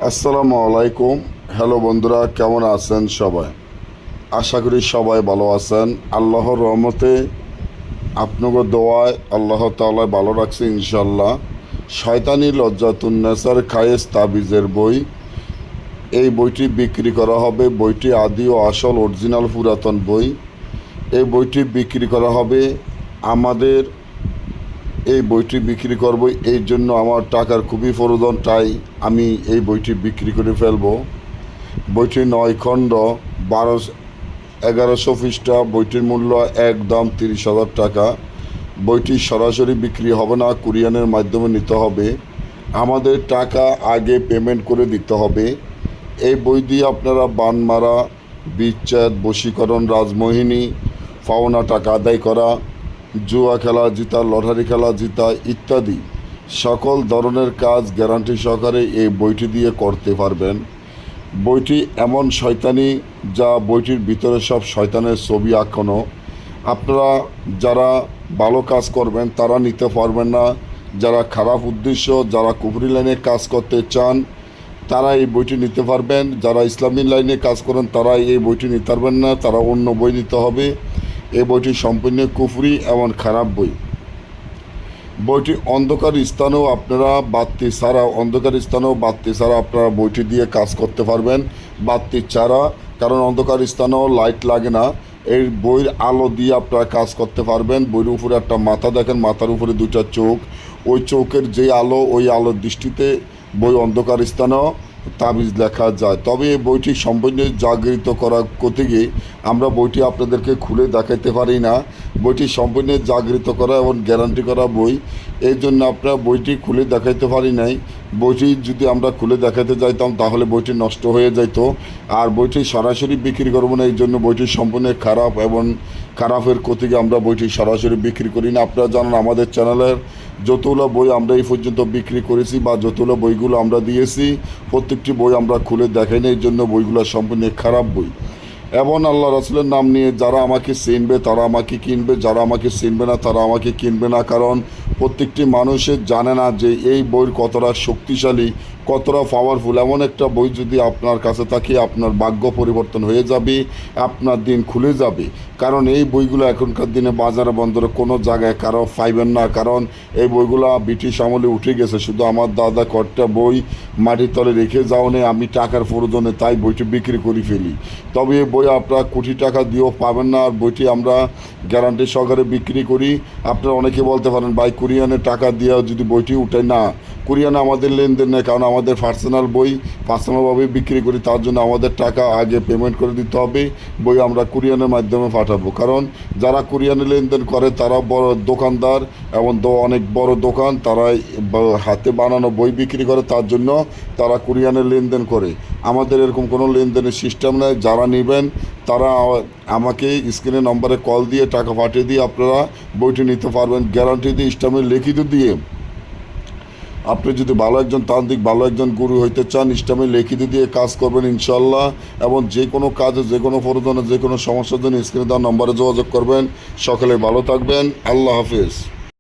আসসালামু আলাইকুম। হ্যালো বন্ধুরা, কেমন আছেন সবাই? আশা করি সবাই ভালো আছেন। আল্লাহর রহমতে আপনাকে দোয়ায় আল্লাহ তাআলা ভালো রাখছে ইনশাল্লাহ। শয়তানি লজ্জাতুন্নেসার খায়েস তাবিজের বই, এই বইটি বিক্রি করা হবে। বইটি আদি ও আসল অরিজিনাল পুরাতন বই। এই বইটি বিক্রি করা হবে। আমাদের এই বইটি বিক্রি করব, এই জন্য আমার টাকার খুবই প্রয়োজন, তাই আমি এই বইটি বিক্রি করে ফেলব। বইটি 9 খণ্ড, 1100 পৃষ্ঠা। বইটির মূল্য একদম 30,000 টাকা। বইটি সরাসরি বিক্রি হবে না, কুরিয়ানের মাধ্যমে নিতে হবে। আমাদের টাকা আগে পেমেন্ট করে দিতে হবে। এই বই দিয়ে আপনারা বানমারা, বিচ্ছেদ, বশীকরণ, রাজমোহিনী, পাওনা টাকা আদায় করা, জুয়া খেলা জিতা, লটারি খেলা জিতা ইত্যাদি সকল ধরনের কাজ গ্যারান্টি সহকারে এই বইটি দিয়ে করতে পারবেন। বইটি এমন শয়তানি, যা বইটির ভিতরে সব শয়তানের ছবি আঁকানো। আপনারা যারা ভালো কাজ করবেন তারা নিতে পারবেন না। যারা খারাপ উদ্দেশ্য, যারা কুফরি লাইনে কাজ করতে চান তারা এই বইটি নিতে পারবেন। যারা ইসলামী লাইনে কাজ করেন তারা এই বইটি নিতে পারবেন না, তারা অন্য বই নিতে হবে। এই বইটি সম্পূর্ণ কুফরি এবং খারাপ বই। বইটি অন্ধকার স্থানেও আপনারা বাতি ছাড়া আপনারা বইটি দিয়ে কাজ করতে পারবেন, বাতি ছাড়া। কারণ অন্ধকার স্থানেও লাইট লাগে না, এই বইয়ের আলো দিয়ে আপনারা কাজ করতে পারবেন। বইয়ের উপরে একটা মাথা দেখেন, মাথার উপরে 2টা চোখ। ওই চোখের যে আলো, ওই আলোর দৃষ্টিতে বই অন্ধকার স্থানেও তাবিজ লেখা যায়। তবে এই বইটি সম্পূর্ণ জাগৃত করা করতে গিয়ে আমরা বইটি আপনাদেরকে খুলে দেখাতে পারি না। বইটি সম্পূর্ণ জাগৃত করা এবং গ্যারান্টি করা বই, এই জন্য আপনারা বইটি খুলে দেখাইতে পারি নাই। বইটি যদি আমরা খুলে দেখাতে যাইতাম তাহলে বইটি নষ্ট হয়ে যেত। আর বইটি সরাসরি বিক্রি করবো না, এই জন্য বইটি সম্পূর্ণ খারাপ এবং খারাপের ক্ষতিকে আমরা বইটি সরাসরি বিক্রি করি না। আপনারা জানেন আমাদের চ্যানেলের যতগুলো বই আমরা এই পর্যন্ত বিক্রি করেছি বা যতগুলো বইগুলো আমরা দিয়েছি, প্রত্যেকটি বই আমরা খুলে দেখাই না, এই জন্য বইগুলো সম্পূর্ণ খারাপ বই। এবং আল্লাহ রাসূলের নাম নিয়ে যারা আমাকে চিনবে তারা আমাকে কিনবে, যারা আমাকে চিনবে না তারা আমাকে কিনবে না। কারণ প্রত্যেকটি মানুষের জানে না যে এই বইয়ের কতটা শক্তিশালী, কতটা পাওয়ারফুল। এমন একটা বই যদি আপনার কাছে থাকে আপনার ভাগ্য পরিবর্তন হয়ে যাবে, আপনার দিন খুলে যাবে। কারণ এই বইগুলো এখনকার দিনে বাজারে বন্দরে কোনো জায়গায় কারো পাইবেন না। কারণ এই বইগুলো ব্রিটিশ আমলে উঠে গেছে। শুধু আমার দাদা কয়েকটা বই মাটির তলে রেখে যাও নেই, আমি টাকার প্রয়োজনে তাই বইটি বিক্রি করে ফেলি। তবে এই বই আপনারা কোটি টাকা দিয়েও পাবেন না। আর বইটি আমরা গ্যারান্টি সহকারে বিক্রি করি। আপনারা অনেকে বলতে পারেন ভাই কুরিয়ানে টাকা দিয়ে যদি বইটি উঠে, না, কুরিয়ানে আমাদের লেনদেন নেই। কারণ আমাদের পার্সোনাল বই পার্সোনালভাবে বিক্রি করি, তার জন্য আমাদের টাকা আগে পেমেন্ট করে দিতে হবে। বই আমরা কুরিয়ানের মাধ্যমে পাঠাবো। কারণ যারা কুরিয়ানে লেনদেন করে তারা বড় দোকানদার এবং অনেক বড় দোকান, তারা হাতে বানানো বই বিক্রি করে, তার জন্য তারা কুরিয়ানে লেনদেন করে। আমাদের এরকম কোনো লেনদেনের সিস্টেম নেই। যারা নেবেন তারা আমাকে স্ক্রিনে নম্বরে কল দিয়ে টাকা পাঠিয়ে দিয়ে আপনারা বইটি নিতে পারবেন, গ্যারান্টি দিয়ে, ইসলামের লিখিত দিয়ে। আপনি যদি ভালো একজন তান্ত্রিক, ভালো একজন গুরু হইতে চান, ইসলামে লিখিত দিয়ে কাজ করবেন ইনশাল্লাহ। এবং যে কোনো কাজে, যে কোনো প্রয়োজনে, যে কোনো সমস্যার জন্য স্ক্রিনে দেওয়া নম্বরে যোগাযোগ করবেন। সকলে ভালো থাকবেন। আল্লাহ হাফেজ।